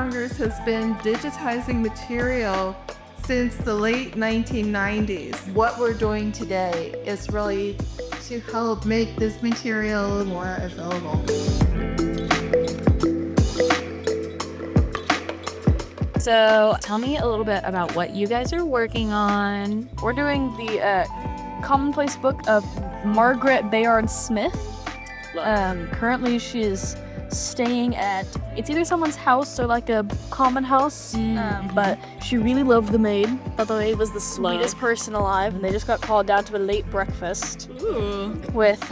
Congress has been digitizing material since the late 1990s. What we're doing today is really to help make this material more available. So tell me a little bit about what you guys are working on. We're doing the commonplace book of Margaret Bayard Smith. Currently she is staying at, it's either someone's house or like a common house, but she really loved the maid. Thought the maid was the sweetest person alive, and they just got called down to a late breakfast with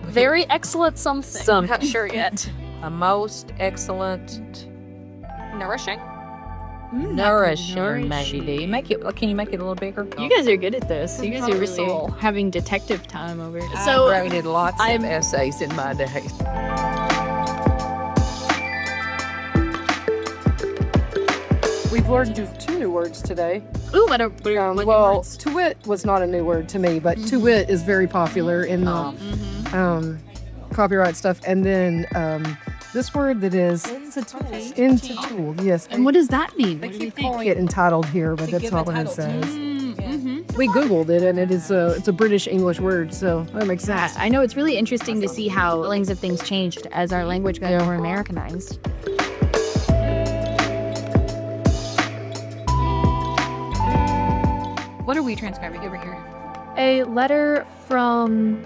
very excellent something. Not sure yet. A most excellent, Nourishing. nourishing maybe. Can you make it a little bigger? You guys are good at this. You guys are really Soul. having detective time over here. So, I graded lots of essays in my day. We've learned two new words today. Ooh, what are Well, to wit was not a new word to me, but to wit is very popular in the copyright stuff. And then this word that is into tool, yes. And what does that mean? They keep calling it entitled here, but that's not what it says. We Googled it, and it's a British English word, so that makes sense. I know it's really interesting to see how feelings of things changed as our language got more Americanized. what are we transcribing over here? A letter from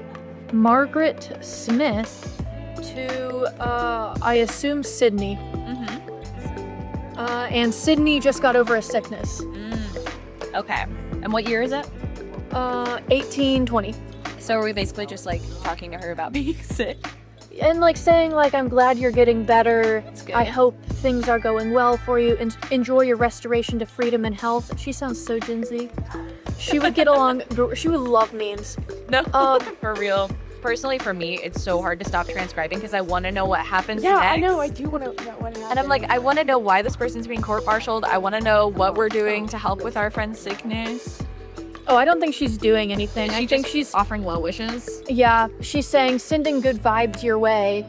Margaret Smith to, I assume, Sydney. And Sydney just got over a sickness. Okay. And what year is it? 1820. So are we basically just like talking to her about being sick? And like saying like, I'm glad you're getting better. good. I hope things are going well for you and enjoy your restoration to freedom and health. She sounds so Gen Z. She would get along, she would love memes. No, for real. Personally, for me, it's so hard to stop transcribing because I want to know what happens Yeah, next. I know, I do want to know what happened. And I'm like, I want to know why this person's being court-martialed. I want to know what we're doing to help with our friend's sickness. Oh, I don't think she's doing anything. I think she's offering well wishes. Yeah, she's saying, sending good vibes your way.